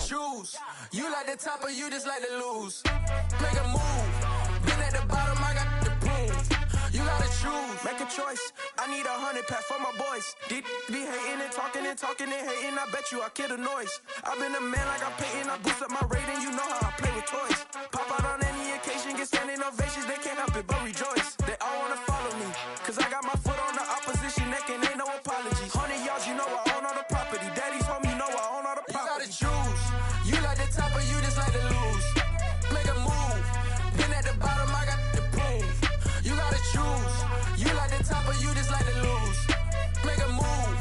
choose. You like the top or you just like to lose. Make a move. Been at the bottom, I got the proof. You gotta choose. Make a choice. I need 100 pack for my boys. Be hating and talking and hating. I bet you I kill the noise. I've been a man like I'm Peyton. I boost up my rating. You know how I play with toys. Pop out on any occasion, get standing ovations. They can't help it but rejoice. They all wanna follow me, cause I got my foot on the opposition neck and ain't no apologies. 100 yards, you know I own all the property. Daddy's home, you know I own all the property. You gotta choose. You like the top or you just like to lose. Make a move. Been at the bottom, I got the proof. You gotta choose. You like the top or you just like to lose. Make a move.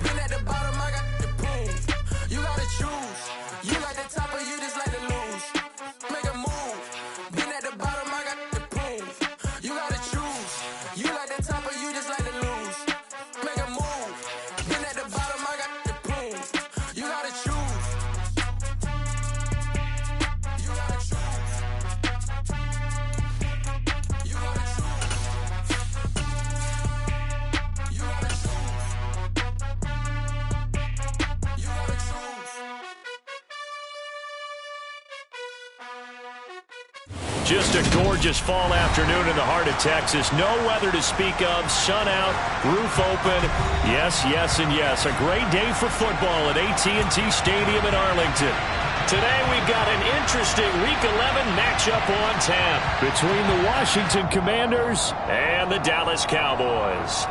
Been at the bottom, I got the proof. You gotta choose. You like the top or you just like to lose. Make a move. Been at the bottom, I got the proof. You gotta choose. You like the top or you just like to lose. Make a move. Been at the bottom, I got the proof. You gotta choose. You gotta choose. You gotta choose. You gotta choose. You gotta choose. Just a gorgeous fall afternoon in the heart of Texas. No weather to speak of. Sun out, roof open. Yes, yes, and yes. A great day for football at AT&T Stadium in Arlington. Today we've got an interesting Week 11 matchup on tap between the Washington Commanders and the Dallas Cowboys.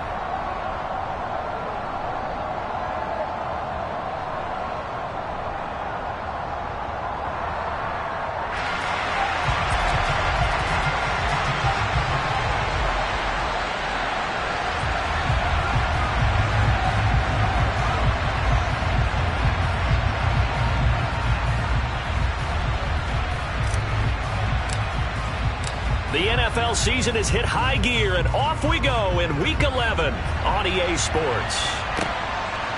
The NFL season has hit high gear, and off we go in Week 11 on EA Sports.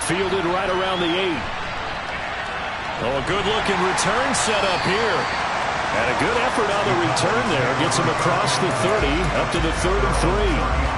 Fielded right around the 8. Oh, a good-looking return set up here. And a good effort on the return there. Gets him across the 30, up to the 33.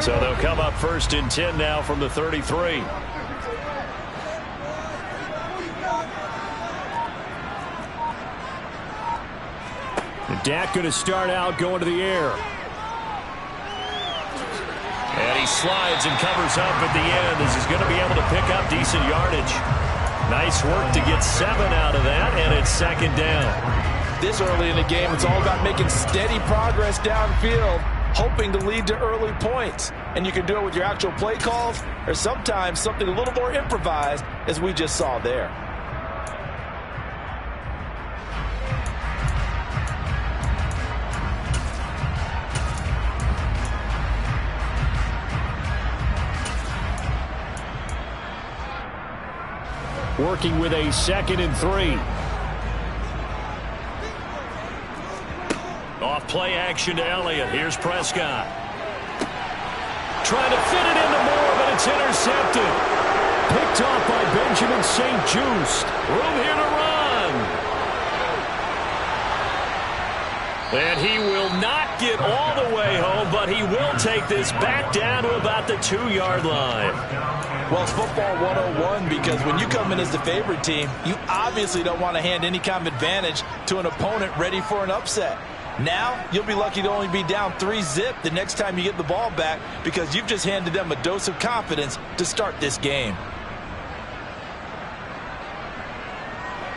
So they'll come up 1st and 10 now from the 33. And Dak going to start out going to the air. And he slides and covers up at the end as he's going to be able to pick up decent yardage. Nice work to get 7 out of that, and it's 2nd down. This early in the game, it's all about making steady progress downfield, hoping to lead to early points. And you can do it with your actual play calls or sometimes something a little more improvised, as we just saw there. Working with a 2nd and 3. Off play action to Elliott. Here's Prescott. Trying to fit it into Moore, but it's intercepted. Picked off by Benjamin St. Just. Room here to run. And he will not get all the way home, but he will take this back down to about the 2-yard line. Well, it's football 101 because when you come in as the favorite team, you obviously don't want to hand any kind of advantage to an opponent ready for an upset. Now, you'll be lucky to only be down 3-zip the next time you get the ball back because you've just handed them a dose of confidence to start this game.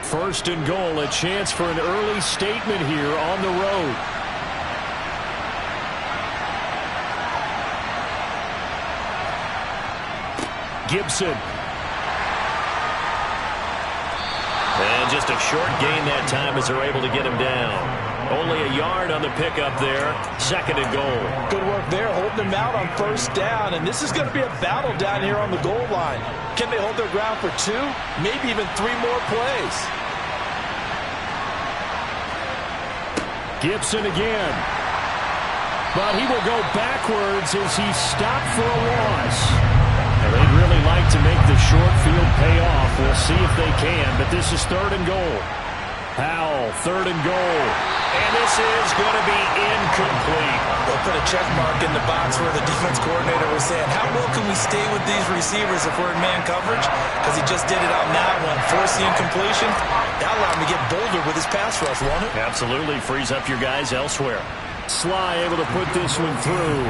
1st and goal, a chance for an early statement here on the road. Gibson. And just a short gain that time as they're able to get him down. Only a yard on the pickup there. 2nd and goal. Good work there, holding them out on 1st down. And this is going to be a battle down here on the goal line. Can they hold their ground for 2, maybe even 3 more plays? Gibson again. But he will go backwards as he's stopped for a loss. Now, they'd really like to make the short field pay off. We'll see if they can, but this is 3rd and goal. Howell, 3rd and goal. And this is going to be incomplete. They'll put a check mark in the box where the defense coordinator was saying, how well can we stay with these receivers if we're in man coverage? Because he just did it on that one. Force the incompletion. That'll allow him to get bolder with his pass rush, won't it? Absolutely. Frees up your guys elsewhere. Sly able to put this one through.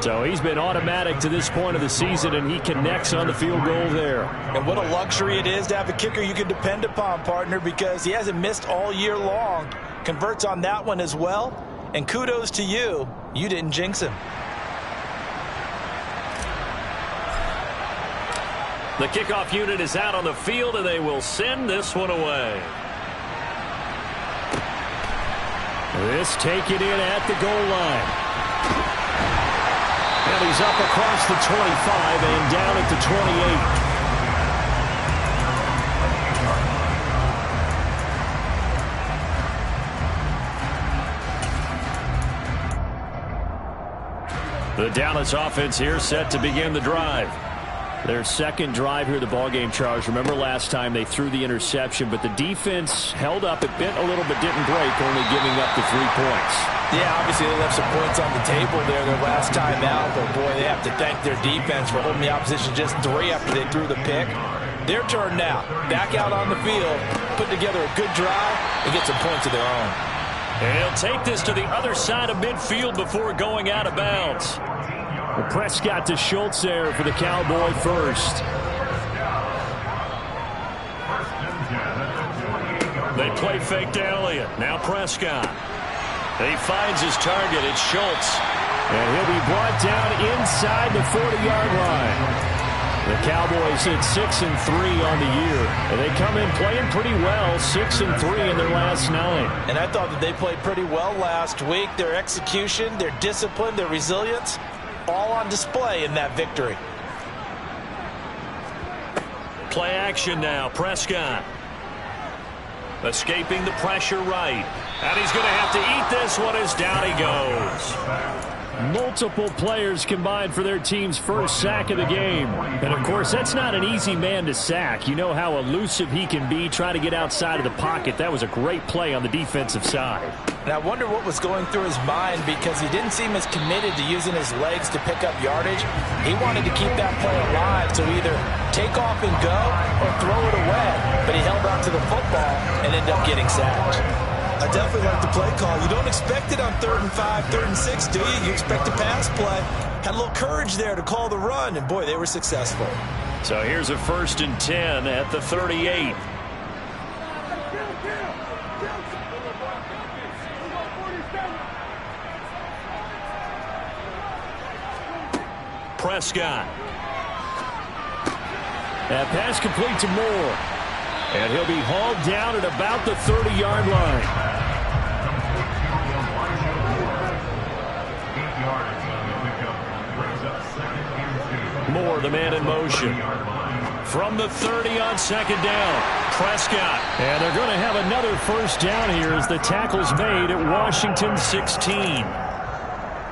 So he's been automatic to this point of the season, and he connects on the field goal there. And what a luxury it is to have a kicker you can depend upon, partner, because he hasn't missed all year long. Converts on that one as well. And kudos to you. You didn't jinx him. The kickoff unit is out on the field, and they will send this one away. This taken in at the goal line. And he's up across the 25 and down at the 28. The Dallas offense here set to begin the drive. Their 2nd drive here of the ballgame, Charles. Remember last time they threw the interception, but the defense held up. It bit a little but didn't break, only giving up the 3 points. Yeah, obviously they left some points on the table there their last time out, but boy, they have to thank their defense for holding the opposition just 3 after they threw the pick. Their turn now. Back out on the field, put together a good drive, and get some points of their own. And he'll take this to the other side of midfield before going out of bounds. Well, Prescott to Schultz there for the Cowboy first. They play fake to Elliott. Now Prescott. He finds his target. It's Schultz. And he'll be brought down inside the 40-yard line. The Cowboys at 6-3 on the year. And they come in playing pretty well, 6-3 in their last 9. And I thought that they played pretty well last week. Their execution, their discipline, their resilience, all on display in that victory. Play action now. Prescott. Escaping the pressure right. And he's going to have to eat this one as down he goes. Multiple players combined for their team's first sack of the game. And, of course, that's not an easy man to sack. You know how elusive he can be, trying to get outside of the pocket. That was a great play on the defensive side. And I wonder what was going through his mind, because he didn't seem as committed to using his legs to pick up yardage. He wanted to keep that play alive, so either take off and go or throw it away. But he held on to the football and ended up getting sacked. I definitely like the play call. You don't expect it on 3rd and 5, 3rd and 6, do you? You expect a pass play. Had a little courage there to call the run, and boy, they were successful. So here's a 1st and 10 at the 38. Prescott. That pass complete to Moore. And he'll be hauled down at about the 30-yard line. Moore, the man in motion. From the 30 on 2nd down. Prescott. And they're going to have another 1st down here as the tackle's made at Washington 16.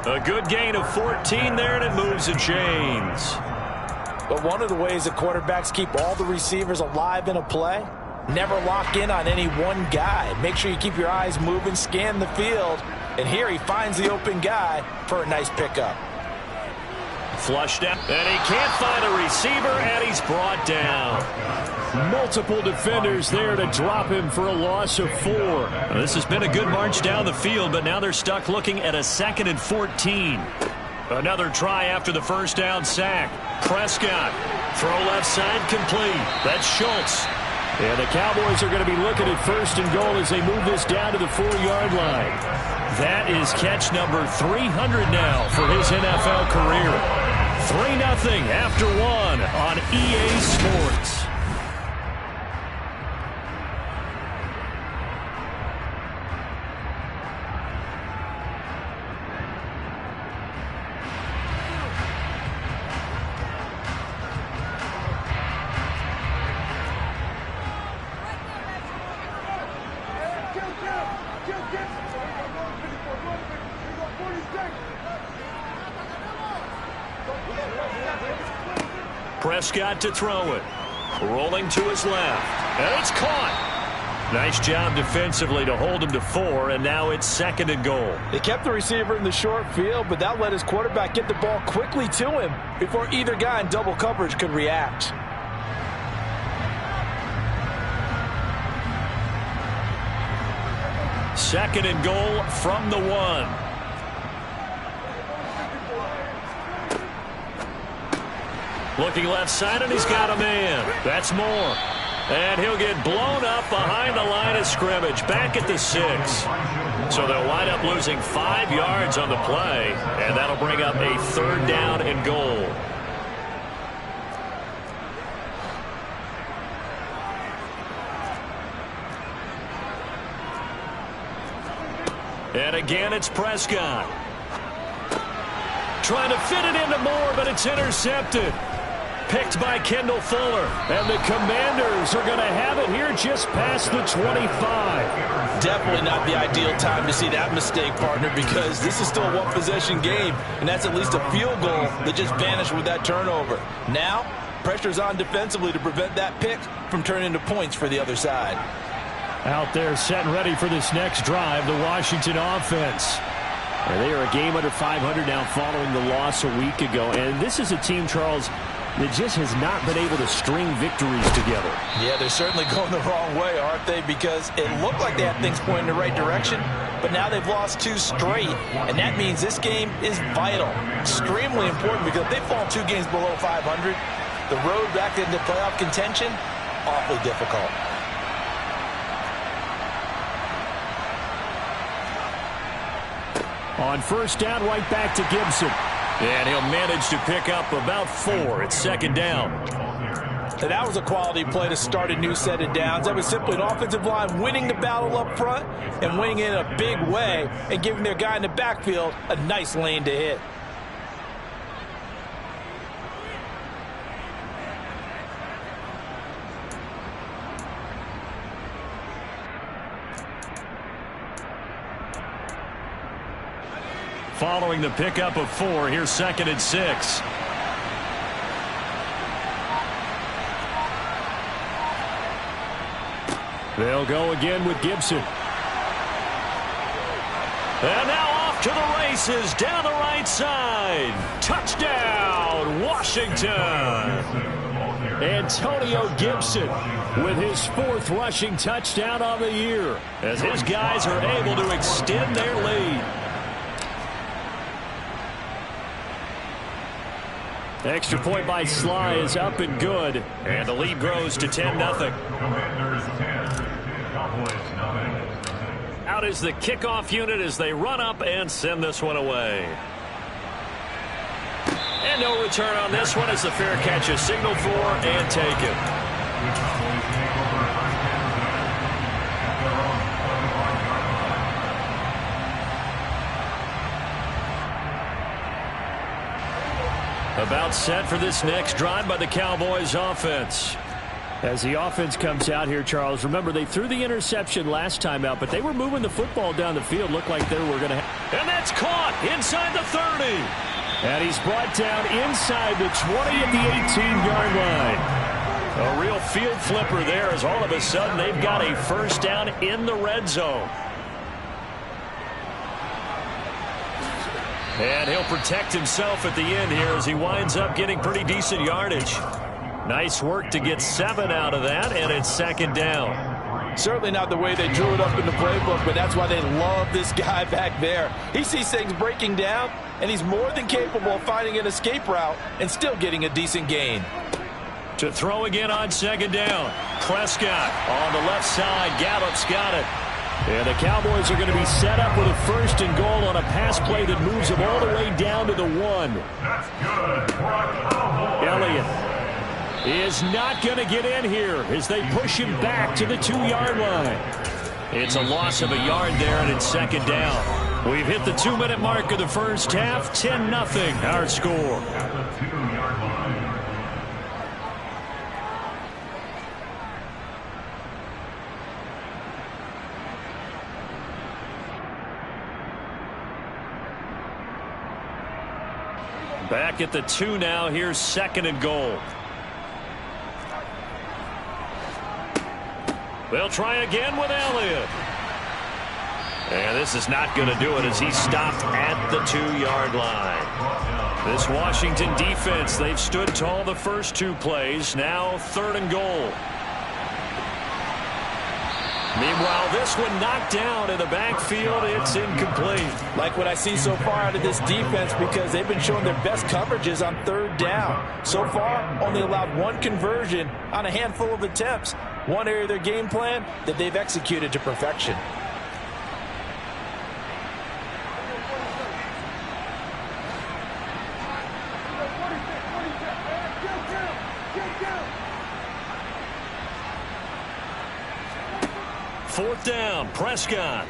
A good gain of 14 there, and it moves the chains. But one of the ways that quarterbacks keep all the receivers alive in a play, never lock in on any one guy. Make sure you keep your eyes moving, scan the field. And here he finds the open guy for a nice pickup. Flushed out, and he can't find a receiver, and he's brought down. Multiple defenders there to drop him for a loss of 4. Well, this has been a good march down the field, but now they're stuck looking at a 2nd and 14. Another try after the 1st down sack. Prescott, throw left side complete. That's Schultz. And the Cowboys are going to be looking at 1st and goal as they move this down to the 4-yard line. That is catch number 300 now for his NFL career. 3-0 after 1 on EA Sports. Prescott to throw it. Rolling to his left. And it's caught. Nice job defensively to hold him to 4, and now it's 2nd and goal. They kept the receiver in the short field, but that let his quarterback get the ball quickly to him before either guy in double coverage could react. Second and goal from the 1. Looking left side, and he's got a man. That's Moore. And he'll get blown up behind the line of scrimmage, back at the 6. So they'll wind up losing 5 yards on the play, and that'll bring up a 3rd down and goal. And again, it's Prescott. Trying to fit it into Moore, but it's intercepted. Picked by Kendall Fuller. And the Commanders are going to have it here just past the 25. Definitely not the ideal time to see that mistake, partner, because this is still a one-possession game, and that's at least a field goal that just vanished with that turnover. Now, pressure's on defensively to prevent that pick from turning into points for the other side. Out there set and ready for this next drive, the Washington offense. And they are a game under 500 now following the loss a week ago. And this is a team, Charles, that just has not been able to string victories together. Yeah, they're certainly going the wrong way, aren't they? Because it looked like they had things pointing in the right direction, but now they've lost 2 straight, and that means this game is vital, extremely important, because if they fall 2 games below 500, the road back into playoff contention, awfully difficult. On first down, right back to Gibson. And he'll manage to pick up about 4. It's 2nd down. And that was a quality play to start a new set of downs. That was simply an offensive line winning the battle up front and winning it in a big way and giving their guy in the backfield a nice lane to hit. Following the pickup of 4, here's 2nd and 6. They'll go again with Gibson. And now off to the races down the right side. Touchdown, Washington. Antonio Gibson with his 4th rushing touchdown on the year as his guys are able to extend their lead. Extra point by Sly is up and good, and the lead grows to 10-0. Out is the kickoff unit as they run up and send this one away. And no return on this one as the fair catch is signaled for and taken. About set for this next drive by the Cowboys offense. As the offense comes out here, Charles, remember they threw the interception last time out, but they were moving the football down the field. Looked like they were going to and that's caught inside the 30. And he's brought down inside the 20 at the 18-yard line. A real field flipper there as all of a sudden they've got a first down in the red zone. And he'll protect himself at the end here as he winds up getting pretty decent yardage. Nice work to get 7 out of that, and it's 2nd down. Certainly not the way they drew it up in the playbook, but that's why they love this guy back there. He sees things breaking down, and he's more than capable of finding an escape route and still getting a decent gain. To throw again on 2nd down. Prescott on the left side. Gallup's got it. And the Cowboys are going to be set up with a 1st and goal on a pass play that moves them all the way down to the 1. That's good. Elliott is not going to get in here as they push him back to the 2-yard line. It's a loss of a yard there, and it's 2nd down. We've hit the 2-minute mark of the first half. 10-0 our score. Back at the 2 now. Here's 2nd and goal. They'll try again with Elliott. And this is not going to do it as he's stopped at the 2-yard line. This Washington defense, they've stood tall the first 2 plays. Now 3rd and goal. Meanwhile, this one knocked down in the backfield. It's incomplete. Like what I see so far out of this defense because they've been showing their best coverages on 3rd down. So far, only allowed 1 conversion on a handful of attempts. One area of their game plan that they've executed to perfection. Fourth down, Prescott.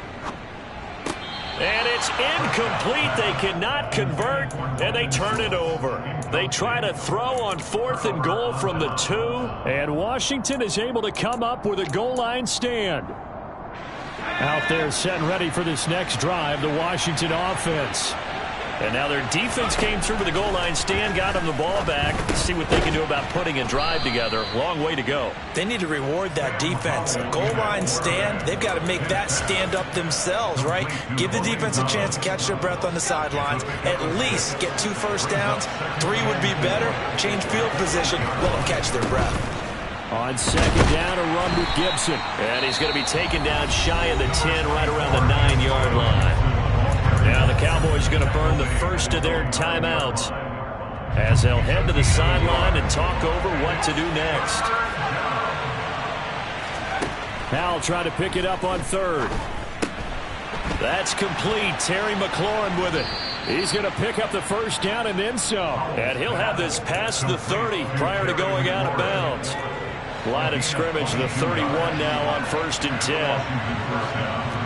And it's incomplete. They cannot convert, and they turn it over. They try to throw on 4th and goal from the 2, and Washington is able to come up with a goal line stand. Out there set and ready for this next drive, the Washington offense. And now their defense came through with the goal line stand, got them the ball back. Let's see what they can do about putting a drive together. Long way to go. They need to reward that defense. A goal line stand, they've got to make that stand up themselves, right? Give the defense a chance to catch their breath on the sidelines. At least get 2 first downs. 3 would be better. Change field position. Let them catch their breath. On 2nd down, a run with Gibson. And he's going to be taken down shy of the 10, right around the 9-yard line. Now the Cowboys going to burn the first of their timeouts as they'll head to the sideline and talk over what to do next. Powell trying to pick it up on 3rd. That's complete. Terry McLaurin with it. He's going to pick up the first down and then some. And he'll have this past the 30 prior to going out of bounds. Line of scrimmage, the 31 now on 1st and 10.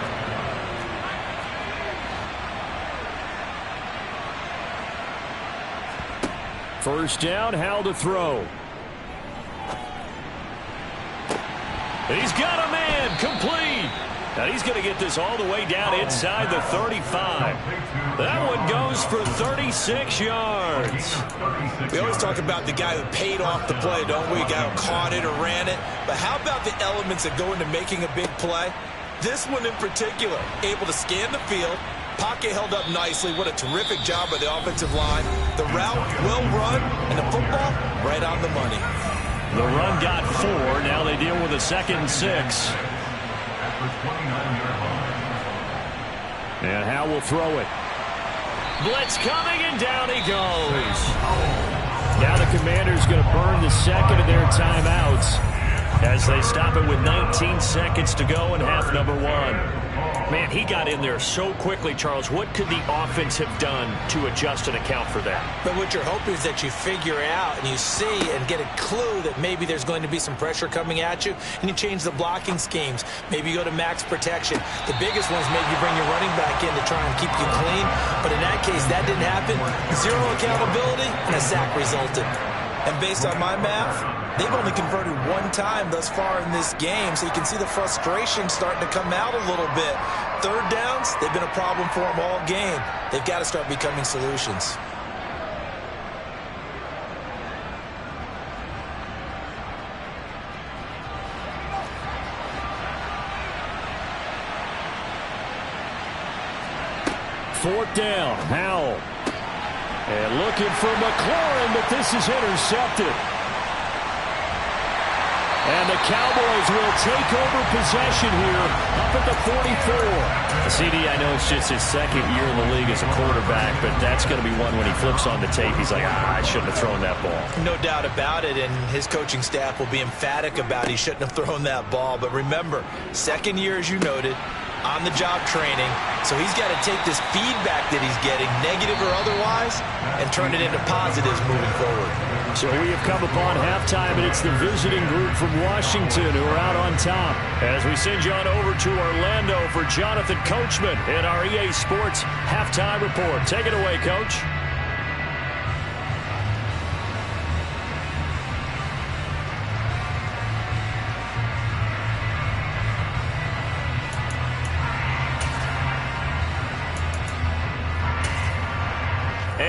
First down, Howell to throw. He's got a man, complete. Now he's going to get this all the way down inside the 35. That one goes for 36 yards. We always talk about the guy who paid off the play, don't we? A guy who caught it or ran it. But how about the elements that go into making a big play? This one in particular, able to scan the field. Pocket held up nicely. What a terrific job by the offensive line. The route well run, and the football right on the money. The run got 4. Now they deal with a 2nd and 6. And Howell will throw it. Blitz coming, and down he goes. Now the Commanders going to burn the 2nd of their timeouts as they stop it with 19 seconds to go in half number 1. Man, he got in there so quickly, Charles. What could the offense have done to adjust and account for that? But what you're hoping is that you figure out and you see and get a clue that maybe there's going to be some pressure coming at you, and you change the blocking schemes. Maybe you go to max protection. The biggest one is maybe you bring your running back in to try and keep you clean. But in that case, that didn't happen. 0 accountability, and a sack resulted. And based on my math, they've only converted 1 time thus far in this game, so you can see the frustration starting to come out a little bit. 3rd downs, they've been a problem for them all game. They've got to start becoming solutions. Fourth down, Howell. And looking for McLaurin, but this is intercepted. And the Cowboys will take over possession here up at the 44. CD, I know it's just his 2nd year in the league as a quarterback, but that's going to be one when he flips on the tape, he's like, I shouldn't have thrown that ball. No doubt about it, and his coaching staff will be emphatic about he shouldn't have thrown that ball. But remember, 2nd year, as you noted, on-the-job training, so he's got to take this feedback that he's getting, negative or otherwise, and turn it into positives moving forward. So we have come upon halftime, and it's the visiting group from Washington who are out on top. As we send you on over to Orlando for Jonathan Coachman in our EA Sports Halftime Report. Take it away, Coach.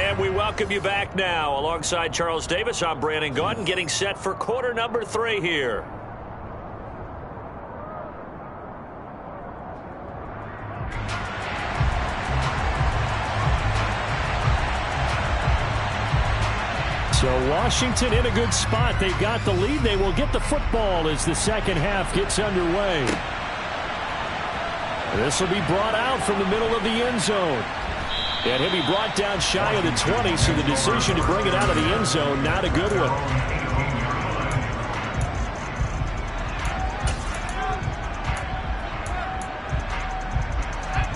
And we welcome you back now. Alongside Charles Davis, I'm Brandon Gaudin, getting set for quarter number 3 here. So Washington in a good spot. They've got the lead. They will get the football as the second half gets underway. This will be brought out from the middle of the end zone. And he'll be brought down shy of the 20, so the decision to bring it out of the end zone, not a good one.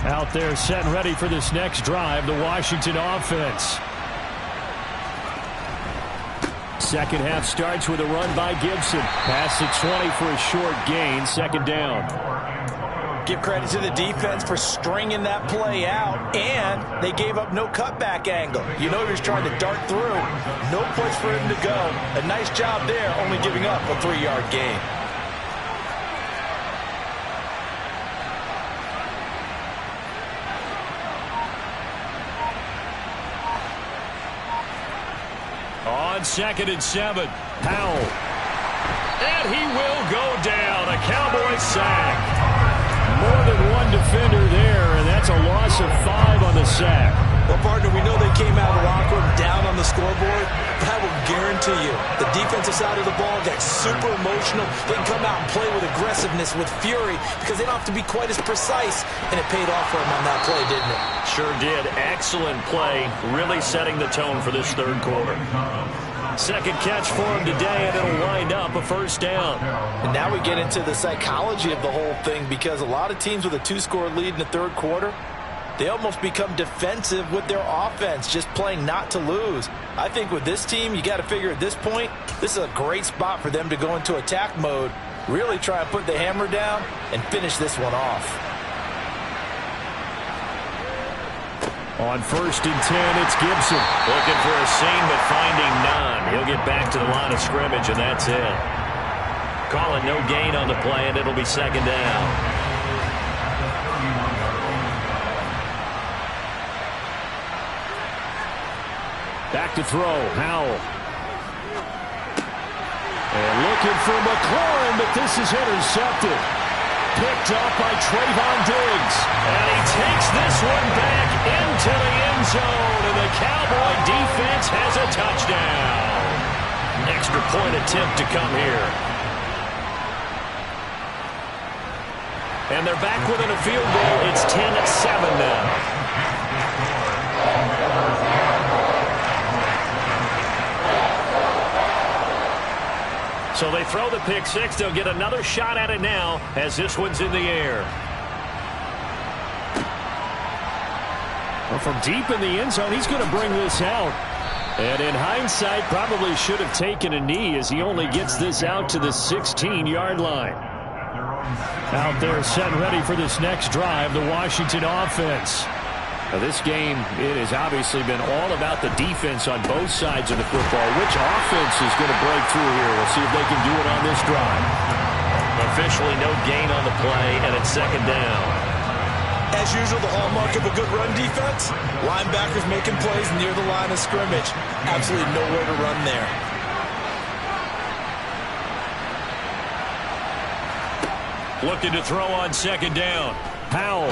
Out there set and ready for this next drive, the Washington offense. Second half starts with a run by Gibson. Past the 20 for a short gain, second down. Give credit to the defense for stringing that play out, and they gave up no cutback angle. You know he was trying to dart through. No place for him to go. A nice job there, only giving up a 3-yard gain. On 2nd and 7, Powell. And he will go down. A Cowboy sack. More than one defender there, and that's a loss of 5 on the sack. Well, partner, we know they came out of the locker room down on the scoreboard, but I will guarantee you the defensive side of the ball got super emotional. They can come out and play with aggressiveness, with fury, because they don't have to be quite as precise, and it paid off for them on that play, didn't it? Sure did. Excellent play, really setting the tone for this third quarter. Second catch for him today, and it'll wind up a first down. And now we get into the psychology of the whole thing, because a lot of teams with a 2-score lead in the third quarter, they almost become defensive with their offense, just playing not to lose. I think with this team, you got to figure at this point, this is a great spot for them to go into attack mode, really try and put the hammer down and finish this one off. On 1st and 10, it's Gibson. Looking for a seam, but finding none. He'll get back to the line of scrimmage, and that's it. Calling no gain on the play, and it'll be second down. Back to throw, Howell. And looking for McLaurin, but this is intercepted. Picked up by Trayvon Diggs. And he takes this one back into the end zone. And the Cowboy defense has a touchdown. Extra point attempt to come here. And they're back within a field goal. It's 10-7 now. So they throw the pick six. They'll get another shot at it now as this one's in the air. Well, from deep in the end zone, he's going to bring this out. And in hindsight, probably should have taken a knee as he only gets this out to the 16-yard line. Out there set and ready for this next drive, the Washington offense. Now, this game, it has obviously been all about the defense on both sides of the football. Which offense is going to break through here? We'll see if they can do it on this drive. Officially no gain on the play, and it's second down. As usual, the hallmark of a good run defense, linebackers making plays near the line of scrimmage. Absolutely nowhere to run there. Looking to throw on second down. Powell.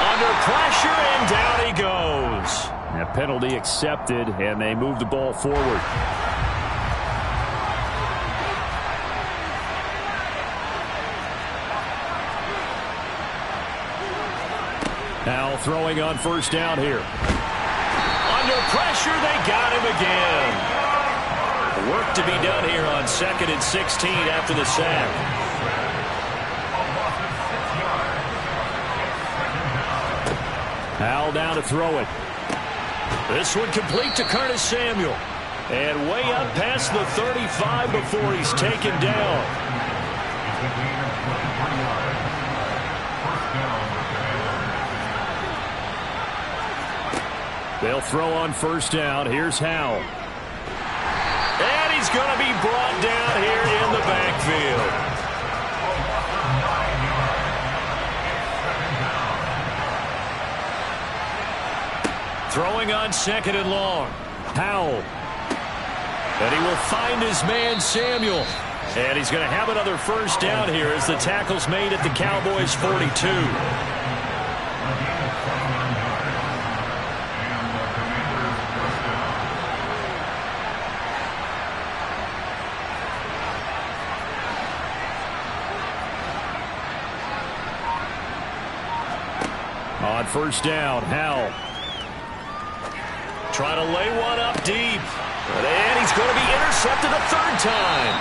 Under pressure, and down he goes. A penalty accepted, and they move the ball forward. Now throwing on first down here. Under pressure, they got him again. Work to be done here on 2nd and 16 after the sack. Howell down to throw it. This one complete to Curtis Samuel. And way up past the 35 before he's taken down. They'll throw on first down. Here's Howell. And he's going to be brought down here in the backfield. Throwing on 2nd and long. Howell. And he will find his man, Samuel. And he's going to have another first down here as the tackle's made at the Cowboys' 42. On first down, Howell. Trying to lay one up deep. And he's going to be intercepted a 3rd time.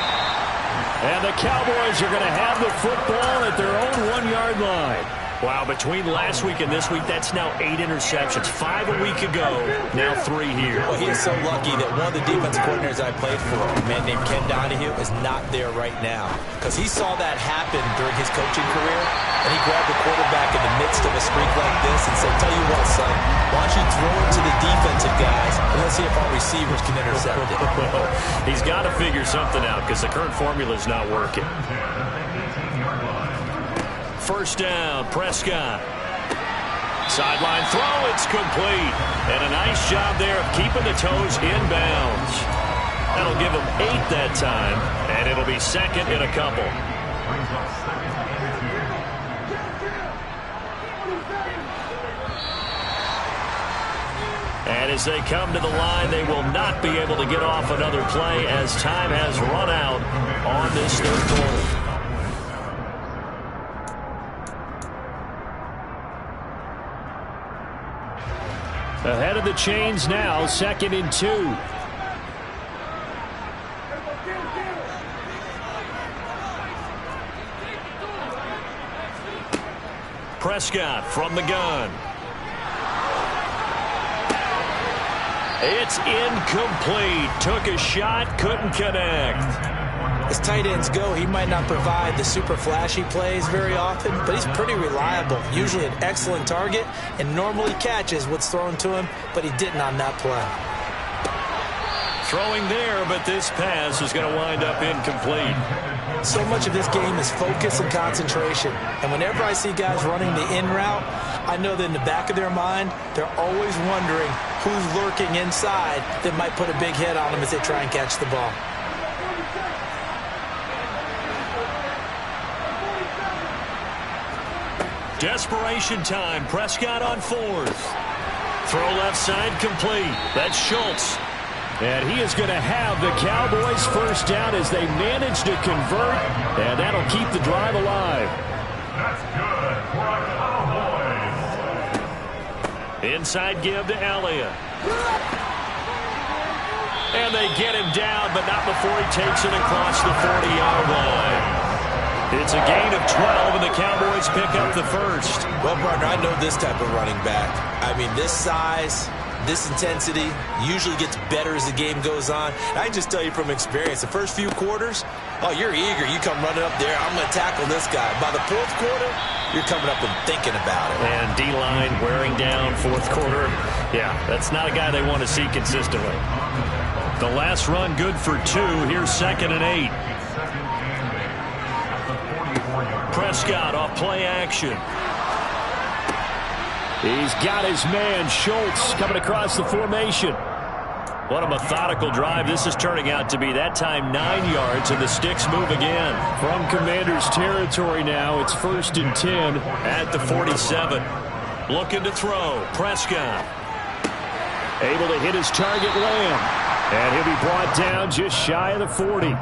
And the Cowboys are going to have the football at their own 1-yard line. Wow, between last week and this week, that's now 8 interceptions. 5 a week ago, now 3 here. Well, he is so lucky that one of the defense coordinators I played for, a man named Ken Donahue, is not there right now. Because he saw that happen during his coaching career, and he grabbed the quarterback in the midst of a streak like this and said, tell you what, son, why don't you throw it to the defensive guys, and let's see if our receivers can intercept it. He's got to figure something out because the current formula is not working. First down, Prescott. Sideline throw, it's complete. And a nice job there of keeping the toes inbounds. That'll give him 8 that time, and it'll be 2nd and a couple. And as they come to the line, they will not be able to get off another play as time has run out on this 3rd quarter. Ahead of the chains now, 2nd and 2. Prescott from the gun. It's incomplete. Took a shot, couldn't connect. As tight ends go, he might not provide the super flashy plays very often, but he's pretty reliable. Usually an excellent target and normally catches what's thrown to him, but he didn't on that play. Throwing there, but this pass is going to wind up incomplete. So much of this game is focus and concentration. And whenever I see guys running the in route, I know that in the back of their mind, they're always wondering who's lurking inside that might put a big hit on them as they try and catch the ball. Desperation time. Prescott on 4th. Throw left side complete. That's Schultz. And he is going to have the Cowboys first down as they manage to convert, and that'll keep the drive alive. That's good for a Cowboys. Inside give to Elliott. And they get him down, but not before he takes it across the 40-yard line. It's a gain of 12, and the Cowboys pick up the first. Well, partner, I know this type of running back. I mean, this size, this intensity usually gets better as the game goes on. And I can just tell you from experience, the first few quarters, oh, you're eager. You come running up there, I'm going to tackle this guy. By the 4th quarter, you're coming up and thinking about it. And D-line wearing down 4th quarter. Yeah, that's not a guy they want to see consistently. The last run good for 2. Here's 2nd and 8. Prescott off play action. He's got his man, Schultz, coming across the formation. What a methodical drive this is turning out to be. That time 9 yards, and the sticks move again. From Commanders territory now, it's 1st and 10 at the 47. Looking to throw. Prescott. Able to hit his target, Lamb. And he'll be brought down just shy of the 40.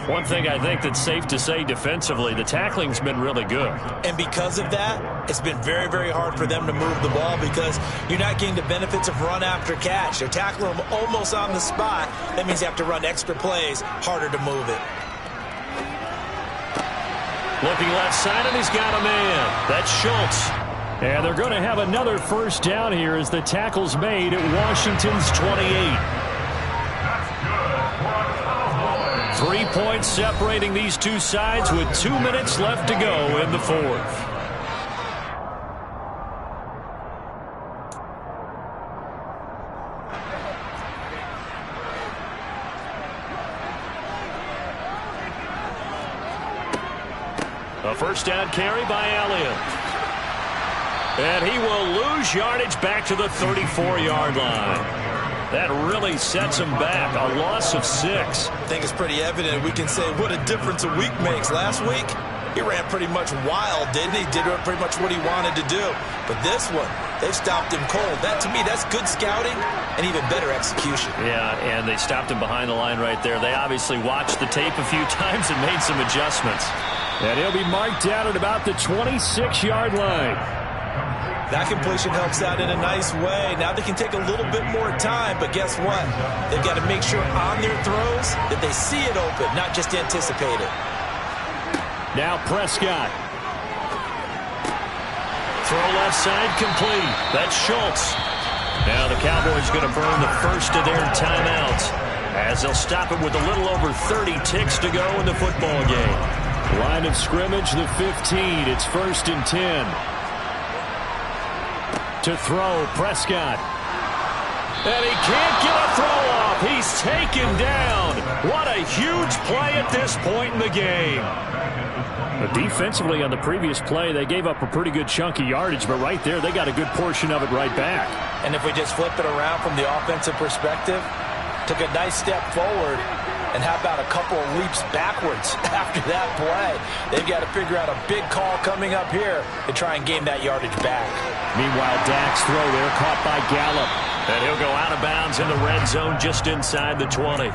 One thing I think that's safe to say defensively, the tackling's been really good. And because of that, it's been very, very hard for them to move the ball because you're not getting the benefits of run after catch. They're tackling them almost on the spot. That means you have to run extra plays, harder to move it. Looking left side, and he's got a man. That's Schultz. And they're going to have another first down here as the tackle's made at Washington's 28. 3 points separating these two sides with 2 minutes left to go in the 4th. A first down carry by Elliott. And he will lose lose yardage back to the 34-yard line. That really sets him back. A loss of 6. I think it's pretty evident. We can say what a difference a week makes. Last week, he ran pretty much wild, didn't he? Did pretty much what he wanted to do. But this one, they've stopped him cold. That, to me, that's good scouting and even better execution. Yeah, and they stopped him behind the line right there. They obviously watched the tape a few times and made some adjustments. And he'll be marked down at about the 26-yard line. That completion helps out in a nice way. Now they can take a little bit more time, but guess what? They've got to make sure on their throws that they see it open, not just anticipate it. Now Prescott. Throw left side complete. That's Schultz. Now the Cowboys going to burn the first of their timeouts as they'll stop it with a little over 30 ticks to go in the football game. Line of scrimmage, the 15. It's 1st and 10. To throw, Prescott. And he can't get a throw off. He's taken down. What a huge play at this point in the game. But defensively on the previous play, they gave up a pretty good chunk of yardage, but right there, they got a good portion of it right back. And if we just flip it around from the offensive perspective, took a nice step forward, and how about a couple of leaps backwards after that play? They've got to figure out a big call coming up here to try and gain that yardage back. Meanwhile, Dak's throw there caught by Gallup. And he'll go out of bounds in the red zone just inside the 20.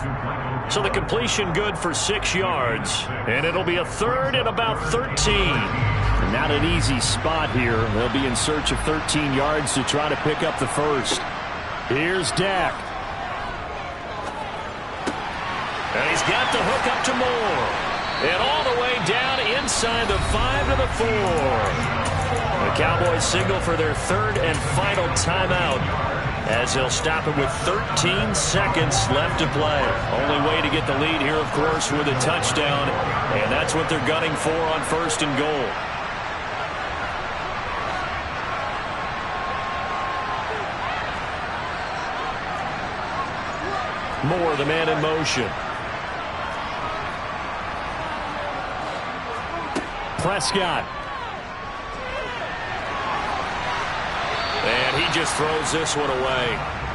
So the completion good for 6 yards. And it'll be a 3rd and about 13. And not an easy spot here. They'll be in search of 13 yards to try to pick up the first. Here's Dak. And he's got the hook up to Moore. And all the way down inside the 5 to the 4. The Cowboys signal for their 3rd and final timeout as they'll stop it with 13 seconds left to play. Only way to get the lead here, of course, with a touchdown. And that's what they're gunning for on 1st and goal. Moore, the man in motion. Prescott. And he just throws this one away.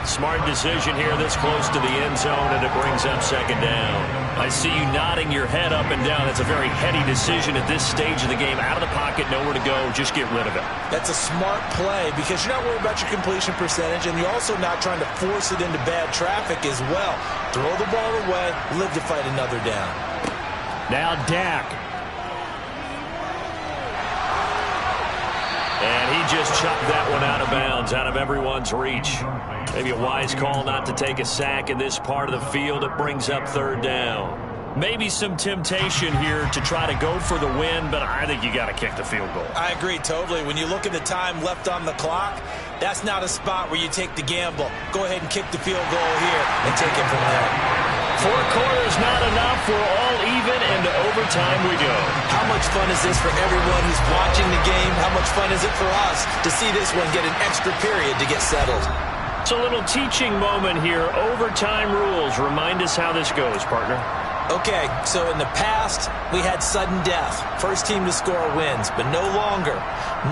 Smart decision here this close to the end zone, and it brings up 2nd down. I see you nodding your head up and down. That's a very heady decision at this stage of the game. Out of the pocket, nowhere to go. Just get rid of it. That's a smart play because you're not worried about your completion percentage, and you're also not trying to force it into bad traffic as well. Throw the ball away, live to fight another down. Now Dak. And he just chucked that one out of bounds, out of everyone's reach. Maybe a wise call not to take a sack in this part of the field. It brings up 3rd down. Maybe some temptation here to try to go for the win, but I think you got to kick the field goal. I agree totally. When you look at the time left on the clock, that's not a spot where you take the gamble. Go ahead and kick the field goal here and take it from there. 4 quarters not enough. We're all even, and to overtime we go. How much fun is this for everyone who's watching the game? How much fun is it for us to see this one get an extra period to get settled? It's a little teaching moment here. Overtime rules. Remind us how this goes, partner. Okay, so in the past, we had sudden death. First team to score wins, but no longer.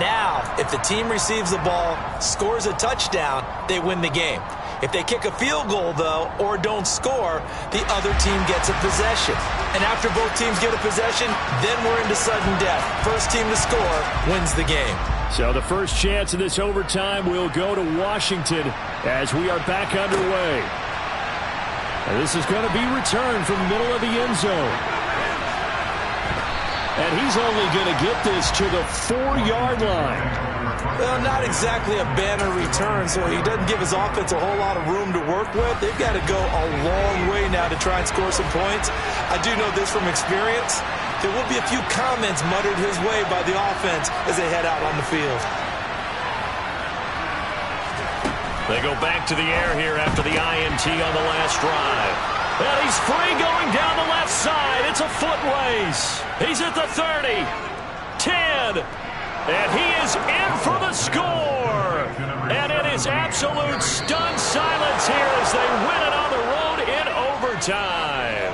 Now, if the team receives the ball, scores a touchdown, they win the game. If they kick a field goal, though, or don't score, the other team gets a possession. And after both teams get a possession, then we're into sudden death. First team to score wins the game. So the first chance of this overtime will go to Washington as we are back underway. And this is going to be returned from the middle of the end zone. And he's only going to get this to the 4-yard line. Well, not exactly a banner return, so he doesn't give his offense a whole lot of room to work with. They've got to go a long way now to try and score some points. I do know this from experience. There will be a few comments muttered his way by the offense as they head out on the field. They go back to the air here after the INT on the last drive. And he's free going down the left side. It's a foot race. He's at the 30, 10, and he is in for the score. And it is absolute stunned silence here as they win it on the road in overtime.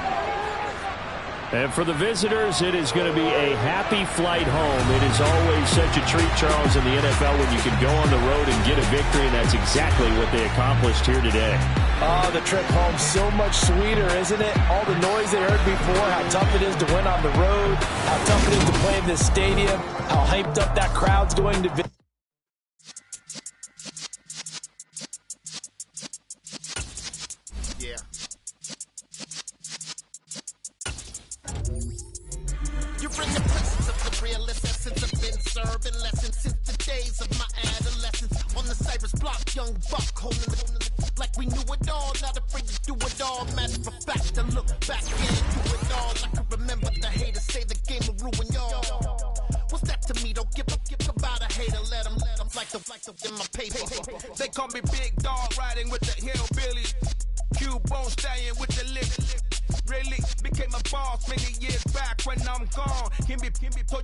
And for the visitors, it is going to be a happy flight home. It is always such a treat, Charles, in the NFL when you can go on the road and get a victory, and that's exactly what they accomplished here today. Oh, the trip home, so much sweeter, isn't it? All the noise they heard before, how tough it is to win on the road, how tough it is to play in this stadium, how hyped up that crowd's going to be. Yeah. You bring the presence of the real essence. I've been serving lessons since the days of my adolescence. On the Cypress block, young buck holding it like we knew it all. Not afraid to do it all. Matter of fact, to look back and do it all. I can remember the haters say the game will ruin y'all. What's that to me? Don't give about a hater. Let them like the in my paper. They call me Big Dog, riding with the hillbillies. Cubone stallion with the lick. Really became a boss many years back when I'm gone. Can be